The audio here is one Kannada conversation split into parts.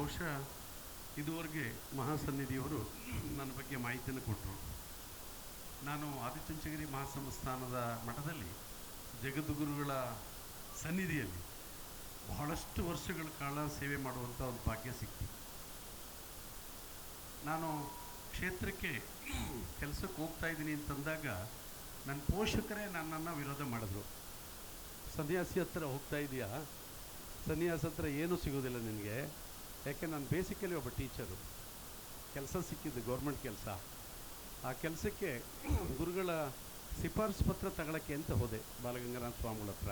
ಬಹುಶಃ ಇದುವರೆಗೆ ಮಹಾಸನ್ನಿಧಿಯವರು ನನ್ನ ಬಗ್ಗೆ ಮಾಹಿತಿಯನ್ನು ಕೊಟ್ಟರು. ನಾನು ಆದಿಚುಂಚನಗಿರಿ ಮಹಾಸಂಸ್ಥಾನದ ಮಠದಲ್ಲಿ ಜಗದ್ಗುರುಗಳ ಸನ್ನಿಧಿಯಲ್ಲಿ ಬಹಳಷ್ಟು ವರ್ಷಗಳ ಕಾಲ ಸೇವೆ ಮಾಡುವಂಥ ಒಂದು ಭಾಗ್ಯ ಸಿಕ್ತು. ನಾನು ಕ್ಷೇತ್ರಕ್ಕೆ ಕೆಲಸಕ್ಕೆ ಹೋಗ್ತಾ ಇದ್ದೀನಿ ಅಂತಂದಾಗ ನನ್ನ ಪೋಷಕರೇ ನನ್ನನ್ನು ವಿರೋಧ ಮಾಡಿದ್ರು. ಸನ್ಯಾಸಿ ಹತ್ರ ಹೋಗ್ತಾ ಇದೆಯಾ, ಸನ್ಯಾಸ ಹತ್ರ ಏನೂ ಸಿಗೋದಿಲ್ಲ ನಿನಗೆ, ಯಾಕೆ ನಾನು ಬೇಸಿಕಲಿ ಒಬ್ಬ ಟೀಚರು. ಕೆಲಸ ಸಿಕ್ಕಿದ್ದು ಗೌರ್ಮೆಂಟ್ ಕೆಲಸ. ಆ ಕೆಲಸಕ್ಕೆ ಗುರುಗಳ ಶಿಫಾರಸು ಪತ್ರ ತಗೊಳ್ಳೋಕ್ಕೆ ಅಂತ ಹೋದೆ ಬಾಲಗಂಗಾಧರ ಸ್ವಾಮಿಗಳ ಹತ್ರ.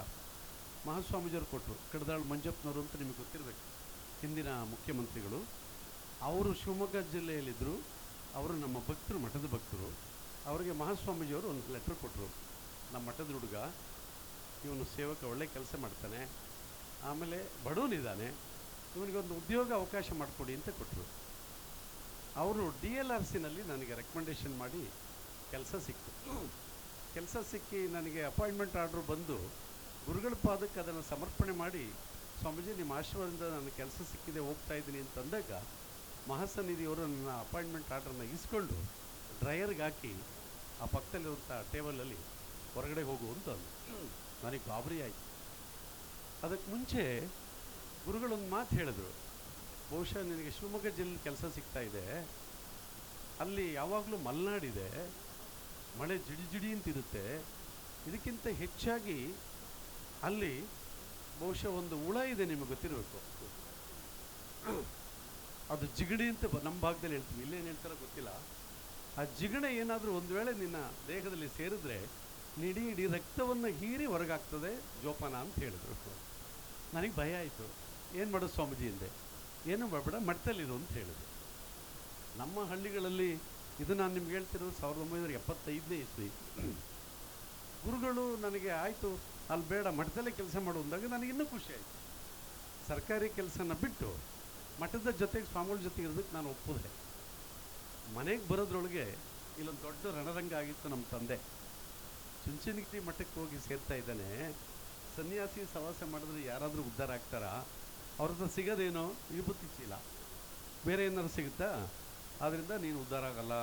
ಮಹಾಸ್ವಾಮೀಜಿಯವರು ಕೊಟ್ಟರು. ಕಡದಾಳು ಮಂಜಪ್ಪನವರು ಅಂತ ನಿಮಗೆ ಗೊತ್ತಿರಬೇಕು, ಹಿಂದಿನ ಮುಖ್ಯಮಂತ್ರಿಗಳು. ಅವರು ಶಿವಮೊಗ್ಗ ಜಿಲ್ಲೆಯಲ್ಲಿದ್ದರು. ಅವರು ನಮ್ಮ ಭಕ್ತರು, ಮಠದ ಭಕ್ತರು. ಅವರಿಗೆ ಮಹಾಸ್ವಾಮೀಜಿಯವರು ಒಂದು ಲೆಟ್ರ್ ಕೊಟ್ಟರು. ನಮ್ಮ ಮಠದ ಹುಡುಗ, ಇವನು ಸೇವಕ, ಒಳ್ಳೆ ಕೆಲಸ ಮಾಡ್ತಾನೆ, ಆಮೇಲೆ ಬಡವನಿದ್ದಾನೆ, ಇವನಿಗೊಂದು ಉದ್ಯೋಗ ಅವಕಾಶ ಮಾಡಿಕೊಡಿ ಅಂತ ಕೊಟ್ಟರು. ಅವರು DLRCನಲ್ಲಿ ನನಗೆ ರೆಕಮೆಂಡೇಷನ್ ಮಾಡಿ ಕೆಲಸ ಸಿಕ್ತು. ಕೆಲಸ ಸಿಕ್ಕಿ ನನಗೆ ಅಪಾಯಿಂಟ್ಮೆಂಟ್ ಆರ್ಡ್ರು ಬಂದು ಗುರುಗಳ ಪಾದಕ್ಕೆ ಅದನ್ನು ಸಮರ್ಪಣೆ ಮಾಡಿ, ಸ್ವಾಮೀಜಿ ನಿಮ್ಮ ಆಶೀರ್ವಾದದಿಂದ ನನ್ನ ಕೆಲಸ ಸಿಕ್ಕಿದೆ, ಹೋಗ್ತಾ ಇದ್ದೀನಿ ಅಂತಂದಾಗ ಮಹಾಸನ್ನಿಧಿಯವರು ನನ್ನ ಅಪಾಯಿಂಟ್ಮೆಂಟ್ ಆರ್ಡ್ರನ್ನ ಇಸ್ಕೊಂಡು ಡ್ರೈಯರ್ಗೆ ಹಾಕಿ ಆ ಪಕ್ಕದಲ್ಲಿರುವಂಥ ಟೇಬಲಲ್ಲಿ ಹೊರಗಡೆ ಹೋಗು ಅಂತ ನನಗೆ ಗಾಬರಿ ಆಯಿತು. ಅದಕ್ಕೆ ಮುಂಚೆ ಗುರುಗಳೊಂದು ಮಾತು ಹೇಳಿದ್ರು, ಬಹುಶಃ ನಿನಗೆ ಶಿವಮೊಗ್ಗ ಜಿಲ್ಲೆ ಕೆಲಸ ಸಿಗ್ತಾ ಇದೆ, ಅಲ್ಲಿ ಯಾವಾಗಲೂ ಮಲೆನಾಡಿದೆ, ಮಳೆ ಜಿಡಿ ಅಂತಿರುತ್ತೆ, ಇದಕ್ಕಿಂತ ಹೆಚ್ಚಾಗಿ ಅಲ್ಲಿ ಬಹುಶಃ ಒಂದು ಹುಳ ಇದೆ, ನಿಮಗೆ ಗೊತ್ತಿರಬೇಕು, ಅದು ಜಿಗಣಿ ಅಂತ ನಮ್ಮ ಭಾಗದಲ್ಲಿ ಹೇಳ್ತೀವಿ, ಇಲ್ಲೇನು ಹೇಳ್ತಾರೋ ಗೊತ್ತಿಲ್ಲ. ಆ ಜಿಗಣೆ ಏನಾದರೂ ಒಂದು ವೇಳೆ ನಿನ್ನ ದೇಹದಲ್ಲಿ ಸೇರಿದ್ರೆ ಇಡೀ ರಕ್ತವನ್ನು ಹೀರಿ ಹೊರಗಾಗ್ತದೆ ಜೋಪಾನ ಅಂತ ಹೇಳಿದ್ರು. ನನಗೆ ಭಯ ಆಯಿತು. ಏನು ಮಾಡೋದು ಸ್ವಾಮೀಜಿ ಎಂದೆ. ಏನು ಮಾಡಬೇಡ, ಮಠದಲ್ಲಿರು ಅಂತ ಹೇಳಿದ್ರು. ನಮ್ಮ ಹಳ್ಳಿಗಳಲ್ಲಿ ಇದು ನಾನು ನಿಮ್ಗೆ ಹೇಳ್ತಿರೋದು 1975ನೇ ಇಸ್ವಿ. ಗುರುಗಳು ನನಗೆ ಆಯಿತು ಅಲ್ಲಿ ಬೇಡ ಮಠದಲ್ಲೇ ಕೆಲಸ ಮಾಡು ಅಂದಾಗ ನನಗಿನ್ನೂ ಖುಷಿ ಆಯಿತು. ಸರ್ಕಾರಿ ಕೆಲಸನ ಬಿಟ್ಟು ಮಠದ ಜೊತೆಗೆ ಸ್ವಾಮಿಗಳ ಜೊತೆಗೆ ಇರೋದಕ್ಕೆ ನಾನು ಒಪ್ಪಿದೆ. ಮನೆಗೆ ಬರೋದ್ರೊಳಗೆ ಇಲ್ಲೊಂದು ದೊಡ್ಡ ರಣರಂಗ ಆಗಿತ್ತು. ನಮ್ಮ ತಂದೆ ಚುಂಚನಗಿರಿ ಮಠಕ್ಕೆ ಹೋಗಿ ಸೇರ್ತಾ ಇದ್ದಾನೆ. ಸನ್ಯಾಸಿ ಸವಾಸ ಮಾಡಿದ್ರೆ ಯಾರಾದರೂ ಉದ್ಧಾರ ಆಗ್ತಾರಾ? ಅವ್ರ ಹತ್ರ ಸಿಗೋದೇನೋ ವಿಭೂತಿ ಚೀಲ, ಬೇರೆ ಏನಾದ್ರು ಸಿಗುತ್ತಾ? ಆದ್ದರಿಂದ ನೀನು ಉದ್ಧಾರ ಆಗಲ್ಲ,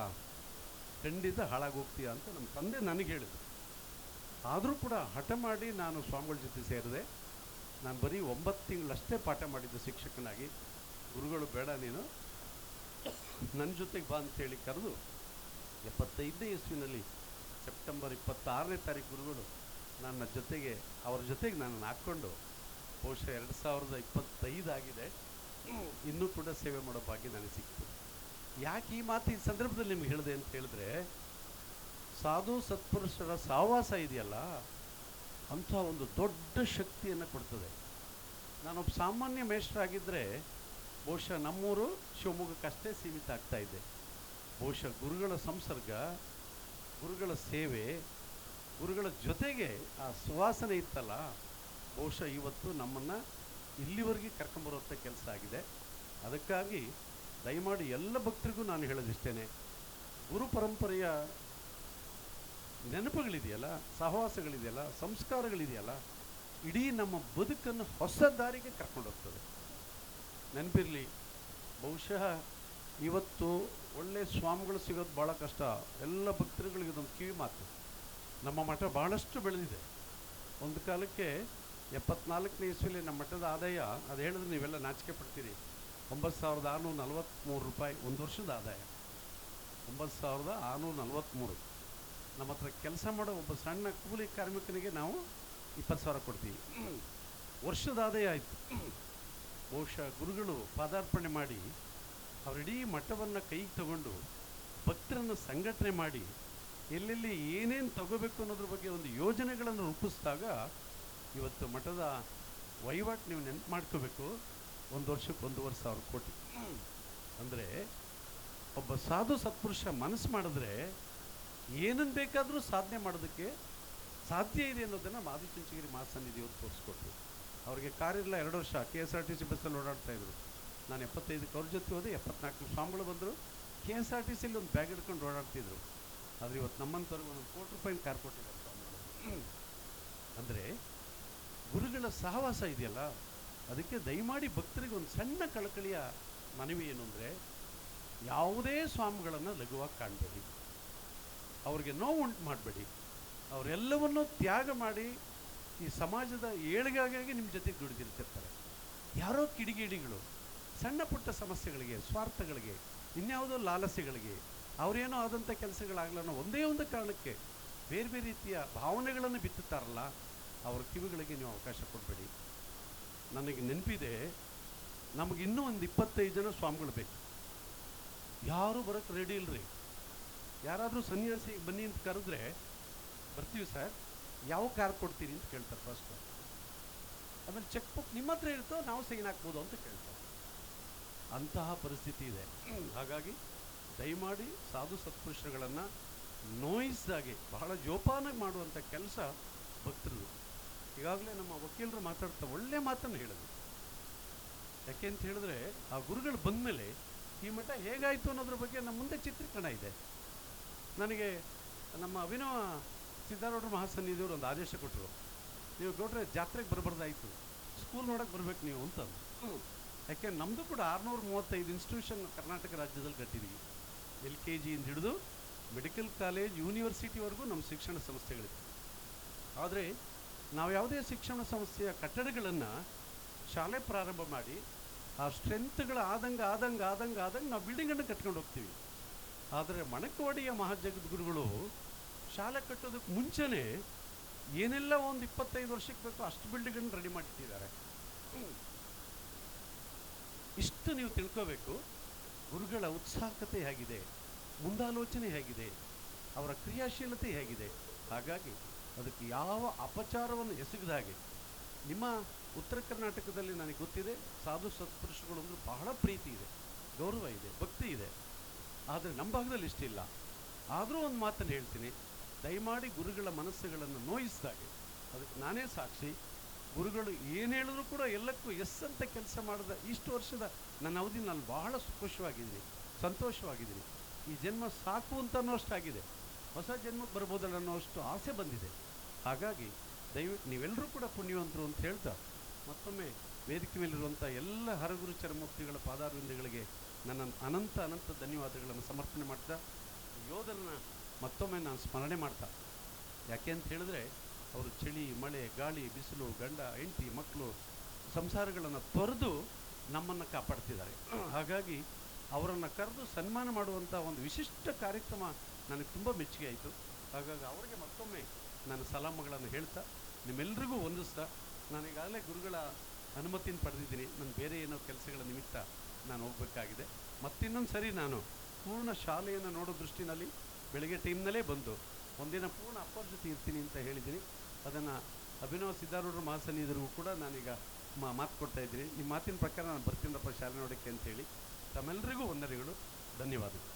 ಖಂಡಿತ ಹಾಳಾಗೋಗ್ತೀಯ ಅಂತ ನಮ್ಮ ತಂದೆ ನನಗೆ ಹೇಳಿದ್ರು. ಆದರೂ ಕೂಡ ಹಠ ಮಾಡಿ ನಾನು ಸ್ವಾಮಿಗಳ ಜೊತೆ ಸೇರಿದೆ. ನಾನು ಬರೀ 9 ತಿಂಗಳಷ್ಟೇ ಪಾಠ ಮಾಡಿದ್ದು ಶಿಕ್ಷಕನಾಗಿ. ಗುರುಗಳು ಬೇಡ ನೀನು ನನ್ನ ಜೊತೆಗೆ ಬಾ ಅಂತೇಳಿ ಕರೆದು 75ನೇ ಇಸ್ವಿನಲ್ಲಿ ಸೆಪ್ಟೆಂಬರ್ 26ನೇ ತಾರೀಕು ಗುರುಗಳು ನನ್ನ ಜೊತೆಗೆ, ಅವ್ರ ಜೊತೆಗೆ ನನ್ನನ್ನು ಹಾಕ್ಕೊಂಡು ಬಹುಶಃ 2025 ಆಗಿದೆ, ಇನ್ನೂ ಕೂಡ ಸೇವೆ ಮಾಡೋ ಭಾಗ್ಯ ನನಗೆ ಸಿಕ್ತು. ಯಾಕೆ ಈ ಮಾತು ಈ ಸಂದರ್ಭದಲ್ಲಿ ನಿಮ್ಗೆ ಹೇಳಿದೆ ಅಂತ ಹೇಳಿದ್ರೆ, ಸಾಧು ಸತ್ಪುರುಷರ ಸಹವಾಸ ಇದೆಯಲ್ಲ, ಅಂಥ ಒಂದು ದೊಡ್ಡ ಶಕ್ತಿಯನ್ನು ಕೊಡ್ತದೆ. ನಾನೊಬ್ಬ ಸಾಮಾನ್ಯ ಮೇಷ್ಟ್ರಾಗಿದ್ದರೆ ಬಹುಶಃ ನಮ್ಮೂರು ಶಿವಮೊಗ್ಗಕ್ಕಷ್ಟೇ ಸೀಮಿತ ಆಗ್ತಾಯಿದ್ದೆ. ಬಹುಶಃ ಗುರುಗಳ ಸಂಸರ್ಗ, ಗುರುಗಳ ಸೇವೆ, ಗುರುಗಳ ಜೊತೆಗೆ ಆ ಸುವಾಸನೆ ಇತ್ತಲ್ಲ, ಬಹುಶಃ ಇವತ್ತು ನಮ್ಮನ್ನು ಇಲ್ಲಿವರೆಗೆ ಕರ್ಕೊಂಬರುವಂಥ ಕೆಲಸ ಆಗಿದೆ. ಅದಕ್ಕಾಗಿ ದಯಮಾಡಿ ಎಲ್ಲ ಭಕ್ತರಿಗೂ ನಾನು ಹೇಳೋದಿಷ್ಟೇ, ಗುರು ಪರಂಪರೆಯ ನೆನಪುಗಳಿದೆಯಲ್ಲ, ಸಹವಾಸಗಳಿದೆಯಲ್ಲ, ಸಂಸ್ಕಾರಗಳಿದೆಯಲ್ಲ, ಇಡೀ ನಮ್ಮ ಬದುಕನ್ನು ಹೊಸ ದಾರಿಗೆ ಕರ್ಕೊಂಡೋಗ್ತದೆ. ನೆನಪಿರಲಿ, ಬಹುಶಃ ಇವತ್ತು ಒಳ್ಳೆ ಸ್ವಾಮಿಗಳು ಸಿಗೋದು ಭಾಳ ಕಷ್ಟ. ಎಲ್ಲ ಭಕ್ತರುಗಳಿಗೆ ಇದೊಂದು ಕಿವಿ ಮಾತು, ನಮ್ಮ ಮಠ ಭಾಳಷ್ಟು ಬೆಳೆದಿದೆ. ಒಂದು ಕಾಲಕ್ಕೆ 74ನೇ ಇಸ್ವಿಲಿ ನಮ್ಮ ಮಠದ ಆದಾಯ, ಅದು ಹೇಳಿದ್ರೆ ನೀವೆಲ್ಲ ನಾಚಿಕೆ ಪಡ್ತೀರಿ, 9,643 ರೂಪಾಯಿ ಒಂದು ವರ್ಷದ ಆದಾಯ. 9,643. ನಮ್ಮ ಹತ್ರ ಕೆಲಸ ಮಾಡೋ ಒಬ್ಬ ಸಣ್ಣ ಕೂಲಿ ಕಾರ್ಮಿಕನಿಗೆ ನಾವು 20,000 ಕೊಡ್ತೀವಿ. ವರ್ಷದ ಆದಾಯ ಆಯಿತು. ಬಹುಶಃ ಗುರುಗಳು ಪಾದಾರ್ಪಣೆ ಮಾಡಿ ಅವರಿಡೀ ಮಠವನ್ನು ಕೈಗೆ ತಗೊಂಡು ಭಕ್ತರನ್ನು ಸಂಘಟನೆ ಮಾಡಿ ಎಲ್ಲೆಲ್ಲಿ ಏನೇನು ತಗೋಬೇಕು ಅನ್ನೋದ್ರ ಬಗ್ಗೆ ಒಂದು ಯೋಜನೆಗಳನ್ನು ರೂಪಿಸಿದಾಗ ಇವತ್ತು ಮಠದ ವಹಿವಾಟು ನೀವು ನೆನಪು ಮಾಡ್ಕೋಬೇಕು, ಒಂದು ವರ್ಷಕ್ಕೆ 1,500 ಕೋಟಿ. ಅಂದರೆ ಒಬ್ಬ ಸಾಧು ಸತ್ಪುರುಷ ಮನಸ್ಸು ಮಾಡಿದ್ರೆ ಏನನ್ನು ಬೇಕಾದರೂ ಸಾಧನೆ ಮಾಡೋದಕ್ಕೆ ಸಾಧ್ಯ ಇದೆ ಅನ್ನೋದನ್ನು ಆದಿಚುಂಚನಗಿರಿ ಮಹಾಸನ್ನಿಧಿಯವರು ತೋರಿಸ್ಕೊಟ್ರು. ಅವರಿಗೆ ಕಾರಿಲ್ಲ, 2 ವರ್ಷ KSRTC ಬಸ್ಸಲ್ಲಿ ಓಡಾಡ್ತಾಯಿದ್ರು. ನಾನು 75ಕ್ಕೆ ಅವ್ರ ಜೊತೆ ಹೋದೆ. 74 ಸ್ವಾಮಿಗಳು ಬಂದರು. KSRTCಲಿ ಒಂದು ಬ್ಯಾಗ್ ಹಿಡ್ಕೊಂಡು ಓಡಾಡ್ತಿದ್ರು. ಆದರೆ ಇವತ್ತು ನಮ್ಮಂಥವ್ರಿಗೆ ₹1 ಕೋಟಿ ಕಾರ್ ಕೊಟ್ಟಿದ್ದಾರೆ ಸ್ವಾಮಿಗಳು. ಅಂದರೆ ಗುರುಗಳ ಸಹವಾಸ ಇದೆಯಲ್ಲ, ಅದಕ್ಕೆ ದಯಮಾಡಿ ಭಕ್ತರಿಗೆ ಒಂದು ಸಣ್ಣ ಕಳಕಳಿಯ ಮನವಿ ಏನು ಅಂದರೆ, ಯಾವುದೇ ಸ್ವಾಮಿಗಳನ್ನು ಲಘುವಾಗಿ ಕಾಣಬೇಡಿ, ಅವ್ರಿಗೆ ನೋವು ಉಂಟು ಮಾಡಬೇಡಿ. ಅವರೆಲ್ಲವನ್ನೂ ತ್ಯಾಗ ಮಾಡಿ ಈ ಸಮಾಜದ ಏಳಿಗೆಗಾಗಿ ನಿಮ್ಮ ಜೊತೆಗೆ ದುಡಿದಿರ್ತಿರ್ತಾರೆ. ಯಾರೋ ಕಿಡಿಗೇಡಿಗಳು ಸಣ್ಣ ಪುಟ್ಟ ಸಮಸ್ಯೆಗಳಿಗೆ, ಸ್ವಾರ್ಥಗಳಿಗೆ, ಇನ್ಯಾವುದೋ ಲಾಲಸೆಗಳಿಗೆ, ಅವರೇನೋ ಆದಂಥ ಕೆಲಸಗಳಾಗಲ್ಲ ಒಂದೇ ಒಂದು ಕಾರಣಕ್ಕೆ ಬೇರೆ ಬೇರೆ ರೀತಿಯ ಭಾವನೆಗಳನ್ನು ಬಿತ್ತುತ್ತಾರಲ್ಲ, ಅವ್ರ ಕಿವಿಗಳಿಗೆ ನೀವು ಅವಕಾಶ ಕೊಡಬೇಡಿ. ನನಗೆ ನೆನಪಿದೆ, ನಮಗೆ ಇನ್ನೂ ಒಂದು 25 ಜನ ಸ್ವಾಮಿಗಳು ಬೇಕು. ಯಾರೂ ಬರೋಕ್ಕೆ ರೆಡಿ ಇಲ್ಲರಿ. ಯಾರಾದರೂ ಸನ್ಯಾಸಿ ಬನ್ನಿ ಅಂತ ಕರೆದ್ರೆ ಬರ್ತೀವಿ ಸರ್, ಯಾವ ಕಾರ್ ಕೊಡ್ತೀರಿ ಅಂತ ಕೇಳ್ತಾರೆ ಫಸ್ಟ್. ಆಮೇಲೆ ಚೆಕ್ ಬುಕ್ ನಿಮ್ಮ ಹತ್ರ ಇರುತ್ತೋ ನಾವು ಸೈನ್ ಹಾಕ್ಬೋದು ಅಂತ ಕೇಳ್ತಾರೆ. ಅಂತಹ ಪರಿಸ್ಥಿತಿ ಇದೆ. ಹಾಗಾಗಿ ದಯಮಾಡಿ ಸಾಧು ಸತ್ಪುರುಷರುಗಳನ್ನು ನೋಯಿಸಿದಾಗೆ ಬಹಳ ಜೋಪಾನಾಗಿ ಮಾಡುವಂಥ ಕೆಲಸ ಭಕ್ತರು. ಈಗಾಗಲೇ ನಮ್ಮ ವಕೀಲರು ಮಾತಾಡ್ತಾ ಒಳ್ಳೆ ಮಾತನ್ನು ಹೇಳಿದ್ರು. ಯಾಕೆ ಅಂತ ಹೇಳಿದ್ರೆ, ಆ ಗುರುಗಳು ಬಂದ ಮೇಲೆ ಈ ಮಠ ಹೇಗಾಯಿತು ಅನ್ನೋದ್ರ ಬಗ್ಗೆ ನಮ್ಮ ಮುಂದೆ ಚಿತ್ರೀಕರಣ ಇದೆ. ನನಗೆ ನಮ್ಮ ಅಭಿನವ ಸಿದ್ಧಾರೂಢ ಮಹಾಸನ್ನಿಧಿಯವರು ಒಂದು ಆದೇಶ ಕೊಟ್ಟರು, ನೀವು ಗೌಡ್ರೆ ಜಾತ್ರೆಗೆ ಬರಬಾರ್ದಾಯಿತು, ಸ್ಕೂಲ್ ನೋಡೋಕೆ ಬರ್ಬೇಕು ನೀವು ಅಂತ. ಯಾಕೆ ನಮ್ಮದು ಕೂಡ 635 ಇನ್ಸ್ಟಿಟ್ಯೂಷನ್ ಕರ್ನಾಟಕ ರಾಜ್ಯದಲ್ಲಿ ಕಟ್ಟಿದ್ದೀವಿ. LKG ಇಂದ ಹಿಡಿದು ಮೆಡಿಕಲ್ ಕಾಲೇಜ್, ಯೂನಿವರ್ಸಿಟಿವರೆಗೂ ನಮ್ಮ ಶಿಕ್ಷಣ ಸಂಸ್ಥೆಗಳಿವೆ. ಆದರೆ ನಾವು ಯಾವುದೇ ಶಿಕ್ಷಣ ಸಂಸ್ಥೆಯ ಕಟ್ಟಡಗಳನ್ನು ಶಾಲೆ ಪ್ರಾರಂಭ ಮಾಡಿ ಆ ಸ್ಟ್ರೆಂತ್ಗಳು ಆದಂಗೆ ನಾವು ಬಿಲ್ಡಿಂಗನ್ನು ಕಟ್ಕೊಂಡು ಹೋಗ್ತೀವಿ. ಆದರೆ ಮಣಕವಾಡಿಯ ಮಹಾಜಗದ್ಗುರುಗಳು ಶಾಲೆ ಕಟ್ಟೋದಕ್ಕೆ ಮುಂಚೆನೇ ಏನೆಲ್ಲ ಒಂದು 25 ವರ್ಷಕ್ಕೆ ಬೇಕೋ ಅಷ್ಟು ಬಿಲ್ಡಿಂಗನ್ನು ರೆಡಿ ಮಾಡಿಟ್ಟಿದ್ದಾರೆ. ಇಷ್ಟು ನೀವು ತಿಳ್ಕೋಬೇಕು. ಗುರುಗಳ ಉತ್ಸಾಹಕತೆ ಹೇಗಿದೆ, ಮುಂದಾಲೋಚನೆ ಹೇಗಿದೆ, ಅವರ ಕ್ರಿಯಾಶೀಲತೆ ಹೇಗಿದೆ. ಹಾಗಾಗಿ ಅದಕ್ಕೆ ಯಾವ ಅಪಚಾರವನ್ನು ಎಸಗದ ಹಾಗೆ, ನಿಮ್ಮ ಉತ್ತರ ಕರ್ನಾಟಕದಲ್ಲಿ ನನಗೆ ಗೊತ್ತಿದೆ, ಸಾಧು ಸತ್ಪುರುಷಗಳು ಅಂದರೆ ಬಹಳ ಪ್ರೀತಿ ಇದೆ, ಗೌರವ ಇದೆ, ಭಕ್ತಿ ಇದೆ. ಆದರೆ ನಮ್ಮ ಭಾಗದಲ್ಲಿ ಇಷ್ಟಿಲ್ಲ. ಆದರೂ ಒಂದು ಮಾತನ್ನು ಹೇಳ್ತೀನಿ, ದಯಮಾಡಿ ಗುರುಗಳ ಮನಸ್ಸುಗಳನ್ನು ನೋಯಿಸಿದಾಗೆ, ಅದಕ್ಕೆ ನಾನೇ ಸಾಕ್ಷಿ. ಗುರುಗಳು ಏನು ಹೇಳಿದ್ರು ಕೂಡ ಎಲ್ಲಕ್ಕೂ ಎಸ್ ಅಂತ ಕೆಲಸ ಮಾಡಿದ ಇಷ್ಟು ವರ್ಷದ ನನ್ನ ಅವಧಿ ನಾನು ಬಹಳ ಖುಷಿಯಾಗಿದ್ದೀನಿ, ಸಂತೋಷವಾಗಿದ್ದೀನಿ. ಈ ಜನ್ಮ ಸಾಕು ಅಂತ ಅನ್ನೋಷ್ಟಾಗಿದೆ, ಹೊಸ ಜನ್ಮಕ್ಕೆ ಬರ್ಬೋದಲ್ಲ ಅನ್ನೋಷ್ಟು ಆಸೆ ಬಂದಿದೆ. ಹಾಗಾಗಿ ದಯವಿಟ್ಟು ನೀವೆಲ್ಲರೂ ಕೂಡ ಪುಣ್ಯವಂತರು ಅಂತ ಹೇಳ್ತಾ, ಮತ್ತೊಮ್ಮೆ ವೇದಿಕೆ ಮೇಲಿರುವಂಥ ಎಲ್ಲ ಹರಗುರು ಚರಮೂರ್ತಿಗಳ ಪಾದಾರವಿಂದಗಳಿಗೆ ನನ್ನ ಅನಂತ ಧನ್ಯವಾದಗಳನ್ನು ಸಮರ್ಪಣೆ ಮಾಡ್ತಾ, ಯೋಧರನ್ನ ಮತ್ತೊಮ್ಮೆ ನಾನು ಸ್ಮರಣೆ ಮಾಡ್ತಾ. ಯಾಕೆ ಅಂತ ಹೇಳಿದ್ರೆ, ಅವರು ಚಳಿ, ಮಳೆ, ಗಾಳಿ, ಬಿಸಿಲು, ಗಂಡ ಹೆಂಡತಿ, ಮಕ್ಕಳು, ಸಂಸಾರಗಳನ್ನು ತೊರೆದು ನಮ್ಮನ್ನು ಕಾಪಾಡ್ತಿದ್ದಾರೆ. ಹಾಗಾಗಿ ಅವರನ್ನು ಕರೆದು ಸನ್ಮಾನ ಮಾಡುವಂಥ ಒಂದು ವಿಶಿಷ್ಟ ಕಾರ್ಯಕ್ರಮ ನನಗೆ ತುಂಬ ಮೆಚ್ಚುಗೆ ಆಯಿತು. ಹಾಗಾಗಿ ಅವರಿಗೆ ಮತ್ತೊಮ್ಮೆ ನಾನು ಸಲಾಮಗಳನ್ನು ಹೇಳ್ತಾ, ನಿಮ್ಮೆಲ್ಲರಿಗೂ ವಂದಿಸ್ತಾ, ನಾನೀಗಾಗಲೇ ಗುರುಗಳ ಅನುಮತಿಯನ್ನು ಪಡೆದಿದ್ದೀನಿ. ನಾನು ಬೇರೆ ಏನೋ ಕೆಲಸಗಳ ನಿಮಿತ್ತ ನಾನು ಹೋಗಬೇಕಾಗಿದೆ. ಮತ್ತಿನ್ನೊಂದು ಸರಿ ನಾನು ಪೂರ್ಣ ಶಾಲೆಯನ್ನು ನೋಡೋ ದೃಷ್ಟಿನಲ್ಲಿ ಬೆಳಗ್ಗೆ ಟೈಮ್ನಲ್ಲೇ ಬಂದು ಒಂದಿನ ಪೂರ್ಣ ಅಪ್ಪರ ಜೊತೆ ಇರ್ತೀನಿ ಅಂತ ಹೇಳಿದ್ದೀನಿ. ಅದನ್ನು ಅಭಿನವ ಸಿದ್ಧಾರೂಢ ಮಹಾಸನ್ನಿಧಿಗೂ ಕೂಡ ನಾನೀಗ ಮಾತು ಕೊಡ್ತಾ ಇದ್ದೀನಿ. ನಿಮ್ಮ ಮಾತಿನ ಪ್ರಕಾರ ನಾನು ಬರ್ತೀನಪ್ಪ ಶಾಲೆ ನೋಡೋಕ್ಕೆ ಅಂತೇಳಿ. ತಮ್ಮೆಲ್ಲರಿಗೂ ವಂದನೆಗಳು, ಧನ್ಯವಾದಗಳು.